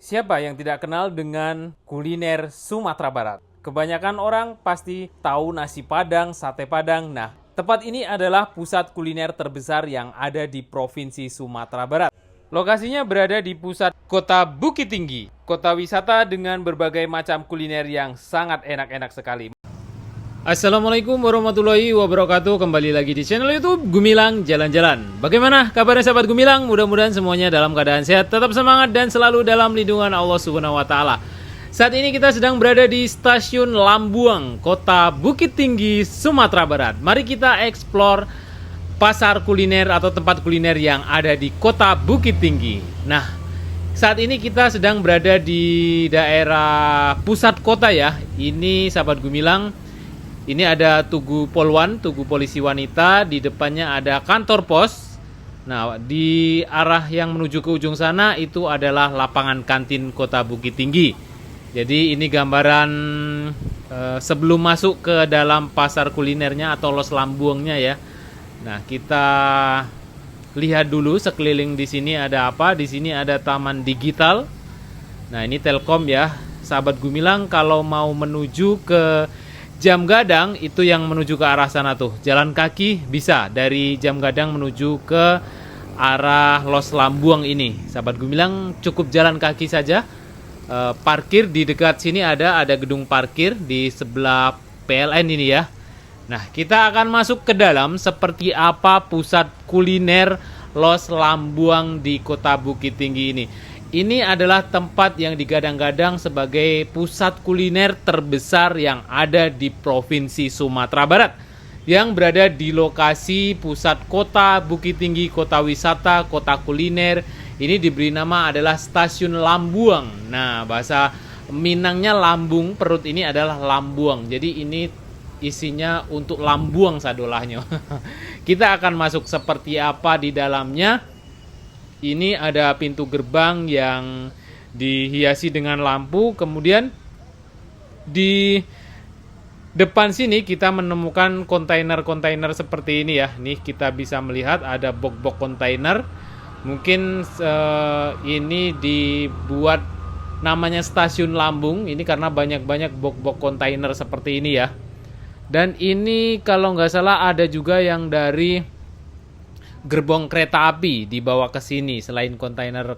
Siapa yang tidak kenal dengan kuliner Sumatera Barat? Kebanyakan orang pasti tahu nasi Padang, sate Padang. Nah, tempat ini adalah pusat kuliner terbesar yang ada di Provinsi Sumatera Barat. Lokasinya berada di pusat kota Bukit Tinggi, kota wisata dengan berbagai macam kuliner yang sangat enak-enak sekali. Assalamualaikum warahmatullahi wabarakatuh. Kembali lagi di channel YouTube Gumilang Jalan-Jalan. Bagaimana kabarnya sahabat Gumilang? Mudah-mudahan semuanya dalam keadaan sehat, tetap semangat dan selalu dalam lindungan Allah Subhanahu wa taala. Saat ini kita sedang berada di Stasiun Lambuang, Kota Bukit Tinggi, Sumatera Barat. Mari kita eksplor pasar kuliner atau tempat kuliner yang ada di Kota Bukit Tinggi. Nah, saat ini kita sedang berada di daerah pusat kota ya. Ini sahabat Gumilang. Ini ada Tugu Polwan, Tugu Polisi Wanita, di depannya ada kantor pos. Nah, di arah yang menuju ke ujung sana itu adalah lapangan kantin Kota Bukit Tinggi. Jadi ini gambaran sebelum masuk ke dalam pasar kulinernya atau Los Lambuangnya ya. Nah, kita lihat dulu sekeliling di sini ada apa. Di sini ada Taman Digital. Nah, ini Telkom ya. Sahabat Gumilang kalau mau menuju ke Jam Gadang itu yang menuju ke arah sana tuh. Jalan kaki bisa dari Jam Gadang menuju ke arah Los Lambuang ini. Sahabat Gumilang cukup jalan kaki saja. Parkir di dekat sini ada gedung parkir di sebelah PLN ini ya. Nah, kita akan masuk ke dalam seperti apa pusat kuliner Los Lambuang di Kota Bukit Tinggi ini. Ini adalah tempat yang digadang-gadang sebagai pusat kuliner terbesar yang ada di Provinsi Sumatera Barat, yang berada di lokasi pusat kota Bukit Tinggi, kota wisata, kota kuliner. Ini diberi nama adalah Stasiun Lambuang. Nah, bahasa Minangnya lambung, perut ini adalah lambuang. Jadi ini isinya untuk lambuang sadolahnya. Kita akan masuk seperti apa di dalamnya. Ini ada pintu gerbang yang dihiasi dengan lampu. Kemudian di depan sini kita menemukan kontainer-kontainer seperti ini ya. Nih kita bisa melihat ada box-box kontainer. Mungkin ini dibuat namanya Stasiun Lambung. Ini karena banyak-banyak box-box kontainer seperti ini ya. Dan ini kalau nggak salah ada juga yang dari gerbong kereta api dibawa ke sini. Selain kontainer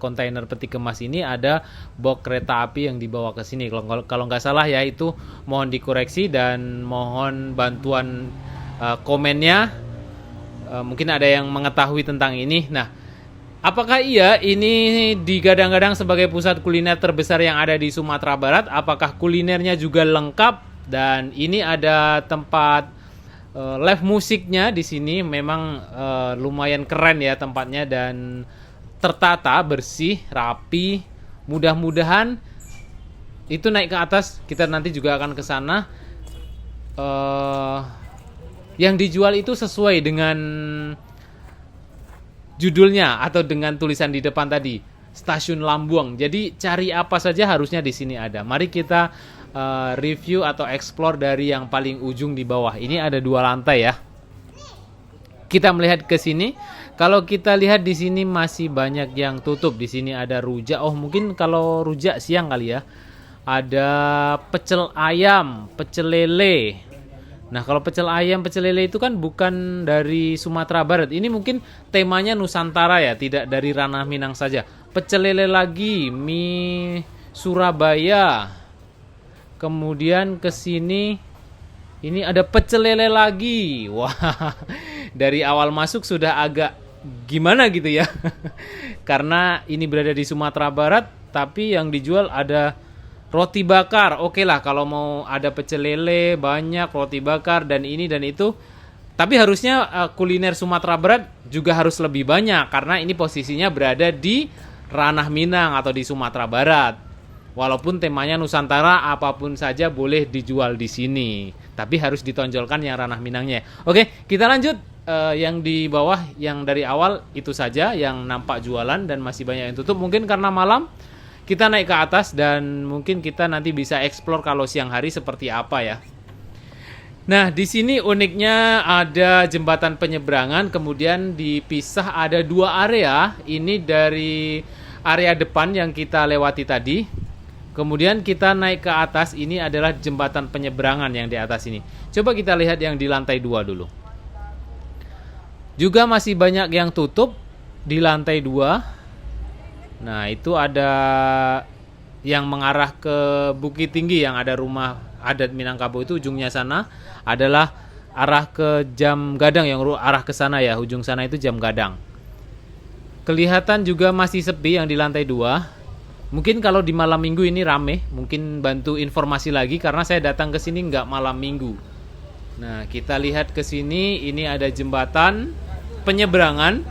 peti kemas ini ada box kereta api yang dibawa ke sini. Kalau nggak salah ya, itu mohon dikoreksi dan mohon bantuan komennya. Mungkin ada yang mengetahui tentang ini. Nah, apakah iya ini digadang-gadang sebagai pusat kuliner terbesar yang ada di Sumatera Barat? Apakah kulinernya juga lengkap? Dan ini ada tempat live musiknya di sini. Memang lumayan keren ya tempatnya dan tertata, bersih, rapi. Mudah-mudahan itu naik ke atas, kita nanti juga akan ke sana. Yang dijual itu sesuai dengan judulnya atau dengan tulisan di depan tadi, Stasiun Lambuang. Jadi cari apa saja harusnya di sini ada. Mari kita review atau explore dari yang paling ujung di bawah. Ini ada 2 lantai ya. Kita melihat ke sini. Kalau kita lihat di sini masih banyak yang tutup. Di sini ada rujak. Oh, mungkin kalau rujak siang kali ya. Ada pecel ayam, pecel lele. Nah, kalau pecel ayam, pecel lele itu kan bukan dari Sumatera Barat. Ini mungkin temanya Nusantara ya, tidak dari ranah Minang saja. Pecel lele lagi, mie Surabaya. Kemudian ke sini ini ada pecel lele lagi. Wah, dari awal masuk sudah agak gimana gitu ya. Karena ini berada di Sumatera Barat, tapi yang dijual ada roti bakar. Oke lah, kalau mau ada pecel lele, banyak roti bakar dan ini dan itu. Tapi harusnya kuliner Sumatera Barat juga harus lebih banyak karena ini posisinya berada di ranah Minang atau di Sumatera Barat. Walaupun temanya Nusantara, apapun saja boleh dijual di sini. Tapi harus ditonjolkan yang ranah Minangnya. Oke, kita lanjut. Yang di bawah, yang dari awal itu saja yang nampak jualan dan masih banyak yang tutup. Mungkin karena malam. Kita naik ke atas dan mungkin kita nanti bisa explore kalau siang hari seperti apa ya. Nah, di sini uniknya ada jembatan penyeberangan, kemudian dipisah ada 2 area. Ini dari area depan yang kita lewati tadi. Kemudian kita naik ke atas, ini adalah jembatan penyeberangan yang di atas ini. Coba kita lihat yang di lantai 2 dulu. Juga masih banyak yang tutup di lantai 2. Nah, itu ada yang mengarah ke Bukit Tinggi yang ada rumah adat Minangkabau itu ujungnya sana adalah arah ke Jam Gadang, yang arah ke sana ya, ujung sana itu Jam Gadang. Kelihatan juga masih sepi yang di lantai 2. Mungkin kalau di malam minggu ini rame, mungkin bantu informasi lagi karena saya datang ke sini nggak malam minggu. Nah, kita lihat ke sini, ini ada jembatan penyeberangan.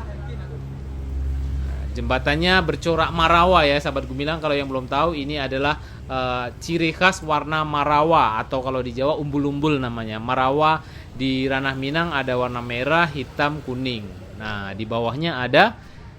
Jembatannya bercorak marawa ya, sahabat Gumilang. Kalau yang belum tahu, ini adalah ciri khas warna marawa atau kalau di Jawa umbul-umbul namanya. Marawa di ranah Minang ada warna merah, hitam, kuning. Nah, di bawahnya ada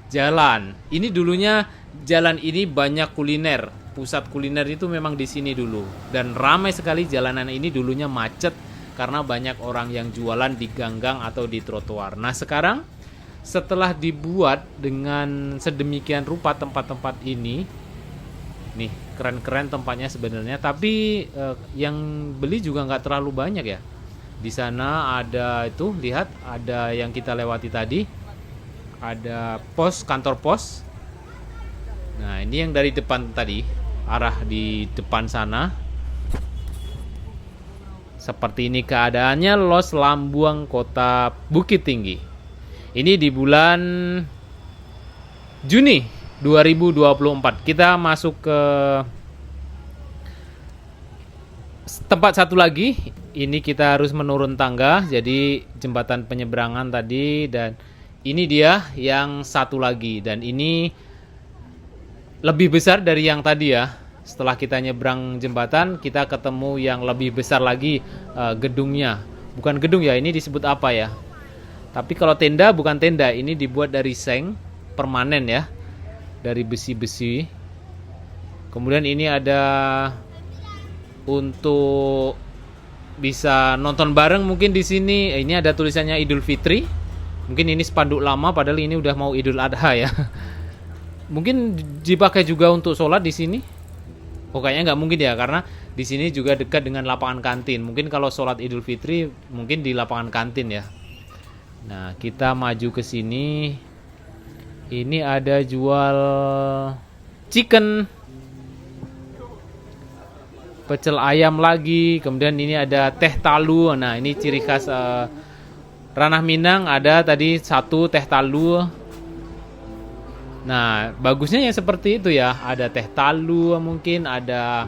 jalan. Ini dulunya jalan ini banyak kuliner. Pusat kuliner itu memang di sini dulu. Dan ramai sekali jalanan ini, dulunya macet karena banyak orang yang jualan di ganggang atau di trotoar. Nah, sekarang setelah dibuat dengan sedemikian rupa tempat-tempat ini, nih keren-keren tempatnya sebenarnya, tapi yang beli juga nggak terlalu banyak ya. Di sana ada itu, lihat ada yang kita lewati tadi, ada pos, kantor pos. Nah, ini yang dari depan tadi, arah di depan sana. Seperti ini keadaannya Los Lambuang, Kota Bukit Tinggi. Ini di bulan Juni 2024. Kita masuk ke tempat satu lagi. Ini kita harus menurun tangga. Jadi jembatan penyeberangan tadi, dan ini dia yang satu lagi. Dan ini lebih besar dari yang tadi ya. Setelah kita nyebrang jembatan, kita ketemu yang lebih besar lagi gedungnya. Bukan gedung ya, ini disebut apa ya? Tapi kalau tenda bukan tenda, ini dibuat dari seng permanen ya, dari besi-besi. Kemudian ini ada untuk bisa nonton bareng mungkin di sini. Ini ada tulisannya Idul Fitri. Mungkin ini spanduk lama, padahal ini udah mau Idul Adha ya. Mungkin dipakai juga untuk sholat di sini. Oh, kayaknya nggak mungkin ya, karena di sini juga dekat dengan lapangan kantin. Mungkin kalau sholat Idul Fitri mungkin di lapangan kantin ya. Nah, kita maju ke sini. Ini ada jual chicken, pecel ayam lagi. Kemudian ini ada teh talu. Nah, ini ciri khas ranah Minang. Ada tadi satu teh talu. Nah, bagusnya yang seperti itu ya. Ada teh talu, mungkin ada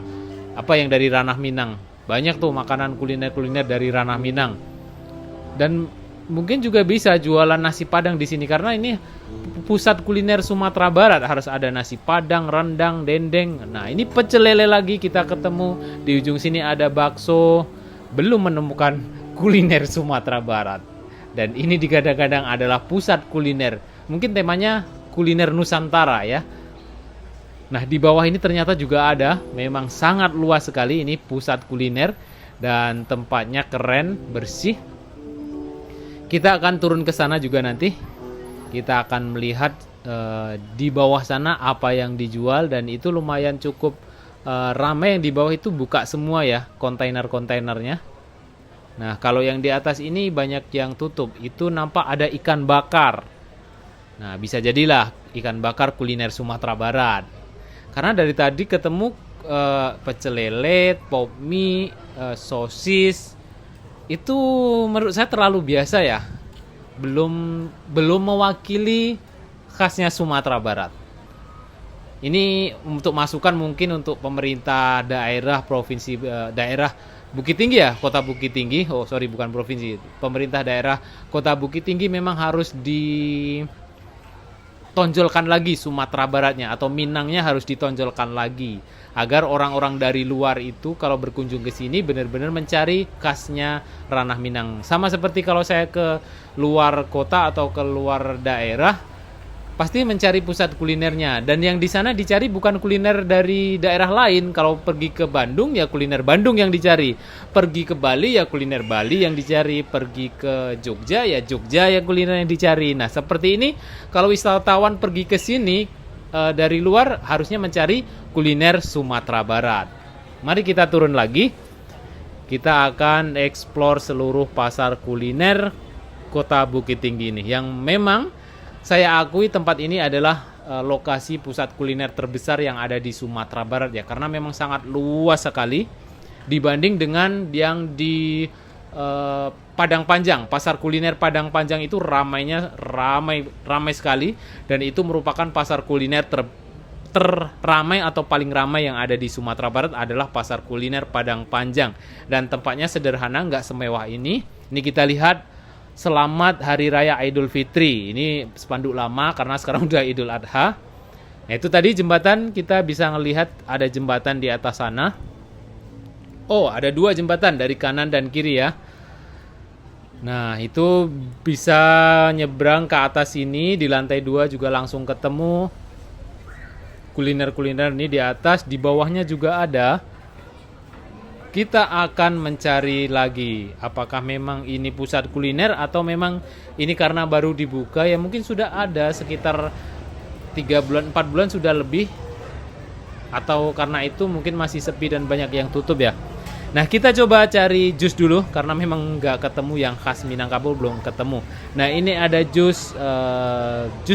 apa yang dari ranah Minang. Banyak tuh makanan kuliner-kuliner dari ranah Minang. Dan mungkin juga bisa jualan nasi padang di sini karena ini pusat kuliner Sumatera Barat. Harus ada nasi padang, rendang, dendeng. Nah, ini pecel lele lagi kita ketemu. Di ujung sini ada bakso. Belum menemukan kuliner Sumatera Barat. Dan ini digadang-gadang adalah pusat kuliner. Mungkin temanya kuliner Nusantara ya. Nah, di bawah ini ternyata juga ada. Memang sangat luas sekali ini pusat kuliner. Dan tempatnya keren, bersih. Kita akan turun ke sana juga nanti. Kita akan melihat di bawah sana apa yang dijual. Dan itu lumayan cukup ramai. Yang di bawah itu buka semua ya kontainer-kontainernya. Nah, kalau yang di atas ini banyak yang tutup. Itu nampak ada ikan bakar. Nah, bisa jadilah ikan bakar kuliner Sumatera Barat. Karena dari tadi ketemu pecel lele, pop mie, sosis. Itu menurut saya terlalu biasa ya. Belum mewakili khasnya Sumatera Barat. Ini untuk masukan mungkin untuk pemerintah daerah provinsi daerah Bukit Tinggi ya, Kota Bukit Tinggi. Oh, sorry, bukan provinsi. Pemerintah daerah Kota Bukit Tinggi memang harus ditonjolkan lagi Sumatera Baratnya atau Minangnya harus ditonjolkan lagi agar orang-orang dari luar itu kalau berkunjung ke sini benar-benar mencari khasnya ranah Minang. Sama seperti kalau saya ke luar kota atau ke luar daerah, pasti mencari pusat kulinernya. Dan yang di sana dicari bukan kuliner dari daerah lain. Kalau pergi ke Bandung ya kuliner Bandung yang dicari. Pergi ke Bali ya kuliner Bali yang dicari. Pergi ke Jogja ya Jogja ya kuliner yang dicari. Nah, seperti ini kalau wisatawan pergi ke sini dari luar harusnya mencari kuliner Sumatera Barat. Mari kita turun lagi. Kita akan eksplor seluruh pasar kuliner Kota Bukit Tinggi ini, yang memang saya akui tempat ini adalah lokasi pusat kuliner terbesar yang ada di Sumatera Barat ya, karena memang sangat luas sekali dibanding dengan yang di Padang Panjang. Pasar kuliner Padang Panjang itu ramai sekali, dan itu merupakan pasar kuliner terramai atau paling ramai yang ada di Sumatera Barat adalah pasar kuliner Padang Panjang, dan tempatnya sederhana, nggak semewah ini. Ini kita lihat Selamat Hari Raya Idul Fitri. Ini spanduk lama karena sekarang udah Idul Adha. Nah, itu tadi jembatan, kita bisa ngelihat ada jembatan di atas sana. Oh, ada 2 jembatan dari kanan dan kiri ya. Nah, itu bisa nyebrang ke atas ini, di lantai 2 juga langsung ketemu kuliner-kuliner ini di atas, di bawahnya juga ada. Kita akan mencari lagi apakah memang ini pusat kuliner atau memang ini karena baru dibuka ya, mungkin sudah ada sekitar 3 bulan 4 bulan sudah lebih, atau karena itu mungkin masih sepi dan banyak yang tutup ya. Nah, kita coba cari jus dulu karena memang nggak ketemu yang khas Minangkabau, belum ketemu. Nah, ini ada jus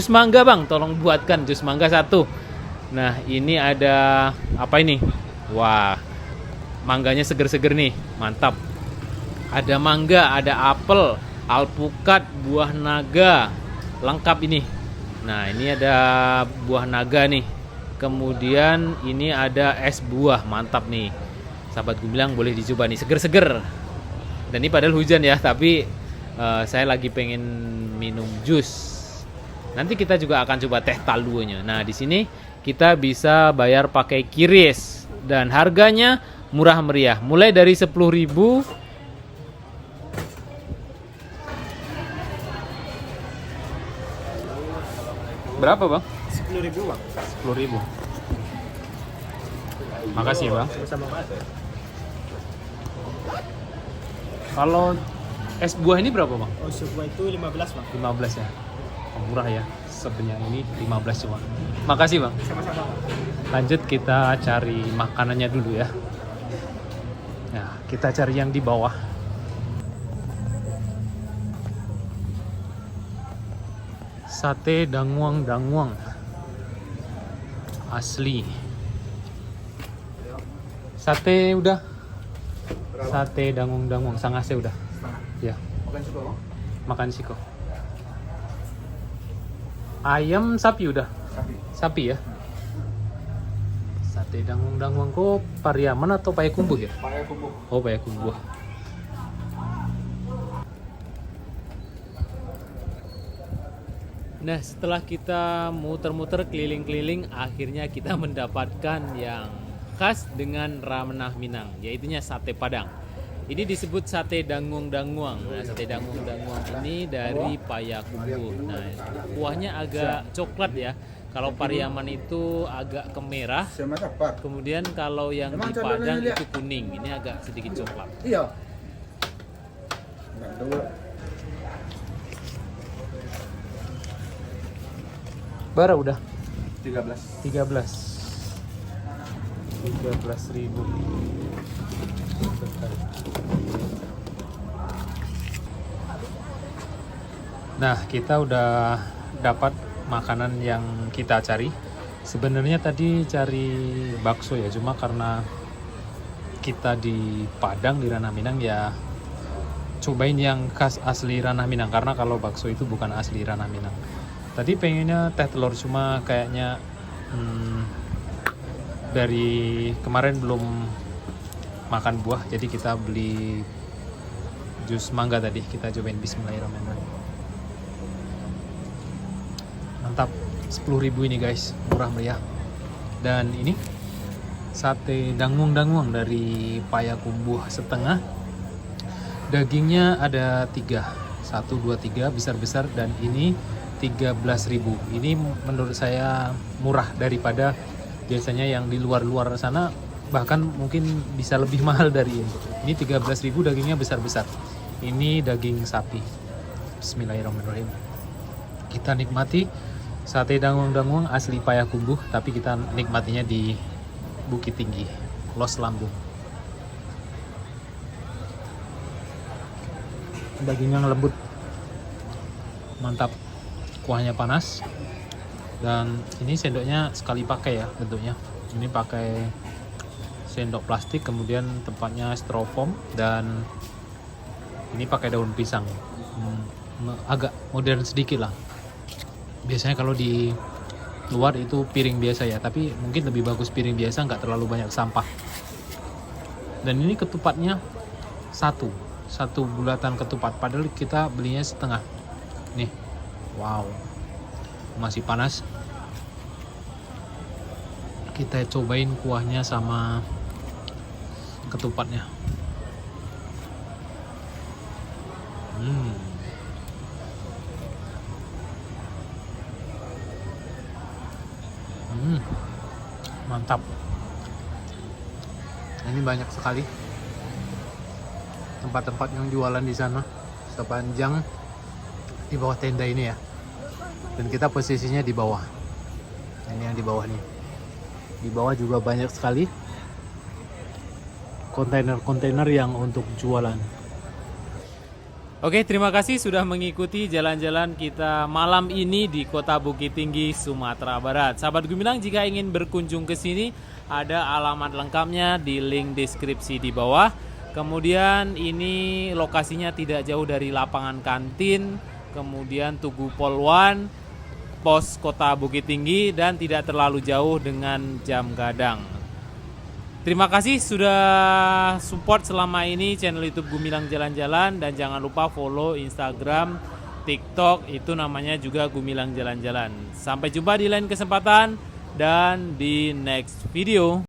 mangga bang, tolong buatkan jus mangga 1. Nah, ini ada apa ini? Wah, mangganya seger-seger nih, mantap. Ada mangga, ada apel, alpukat, buah naga, lengkap ini. Nah, ini ada buah naga nih. Kemudian ini ada es buah, mantap nih. Sahabat Gumilang boleh dicoba nih, seger-seger. Dan ini padahal hujan ya, tapi saya lagi pengen minum jus. Nanti kita juga akan coba teh talunya. Nah, di sini kita bisa bayar pakai QRIS dan harganya murah meriah, mulai dari 10.000. Berapa bang? 10.000 bang. 10.000. Makasih bang. Sama-sama. Kalau es buah ini berapa bang? Oh, sebuah itu 15 bang. 15 ya. Oh, murah ya. Sebenarnya ini 15 cuma. Makasih bang. Sama-sama bang. Lanjut kita cari makanannya dulu ya. Nah, kita cari yang di bawah. Sate danguang asli. Sate udah. Sate danguang sangase udah. Ya. Makan juga bang. Makan siko. Ayam sapi udah. Sapi ya. Sate danguang kok Pariaman atau Payakumbuh ya? Payakumbuh. Oh, Payakumbuh. Nah, setelah kita muter-muter keliling-keliling, akhirnya kita mendapatkan yang khas dengan Ranah Minang, yaitunya sate Padang. Ini disebut sate danguang. Nah, sate danguang ini dari Payakumbuh. Nah, kuahnya agak coklat ya. Kalau Pariaman itu agak kemerah. Kemudian kalau yang di Padang itu kuning. Ini agak sedikit coklat. Iya. Bara udah 13. 13.000. Nah, kita udah dapat makanan yang kita cari. Sebenarnya tadi cari bakso ya, cuma karena kita di Padang di Ranah Minang ya cobain yang khas asli Ranah Minang, karena kalau bakso itu bukan asli Ranah Minang. Tadi pengennya teh telur, cuma kayaknya dari kemarin belum makan buah, jadi kita beli jus mangga tadi. Kita cobain, bismillahirrahmanirrahim. Mantap, 10.000 ini guys, murah meriah. Dan ini sate danguang dari Payakumbuh setengah. Dagingnya ada 3, 1, 2, 3 besar-besar, dan ini 13.000. Ini menurut saya murah daripada biasanya yang di luar sana, bahkan mungkin bisa lebih mahal dari ini. Ini 13.000, dagingnya besar-besar. Ini daging sapi. Bismillahirrahmanirrahim. Kita nikmati Sate dangung-dangung asli Payakumbuh, tapi kita nikmatinya di Bukit Tinggi, Los Lambung. Dagingnya lembut, mantap, kuahnya panas, dan ini sendoknya sekali pakai ya bentuknya. Ini pakai sendok plastik, kemudian tempatnya styrofoam, dan ini pakai daun pisang. Agak modern sedikit lah. Biasanya kalau di luar itu piring biasa ya, tapi mungkin lebih bagus piring biasa, nggak terlalu banyak sampah. Dan ini ketupatnya satu bulatan ketupat, padahal kita belinya setengah. Nih, wow, masih panas. Kita cobain kuahnya sama ketupatnya. Mantap. Ini banyak sekali tempat-tempat yang jualan di sana sepanjang di bawah tenda ini ya. Dan kita posisinya di bawah. Ini yang di bawah nih. Di bawah juga banyak sekali kontainer-kontainer yang untuk jualan. Oke, terima kasih sudah mengikuti jalan-jalan kita malam ini di Kota Bukit Tinggi, Sumatera Barat. Sahabat Gumilang, jika ingin berkunjung ke sini, ada alamat lengkapnya di link deskripsi di bawah. Kemudian ini lokasinya tidak jauh dari lapangan kantin, kemudian Tugu Polwan, pos Kota Bukit Tinggi, dan tidak terlalu jauh dengan jam gadang. Terima kasih sudah support selama ini channel YouTube Gumilang Jalan-Jalan, dan jangan lupa follow Instagram, TikTok, itu namanya juga Gumilang Jalan-Jalan. Sampai jumpa di lain kesempatan dan di next video.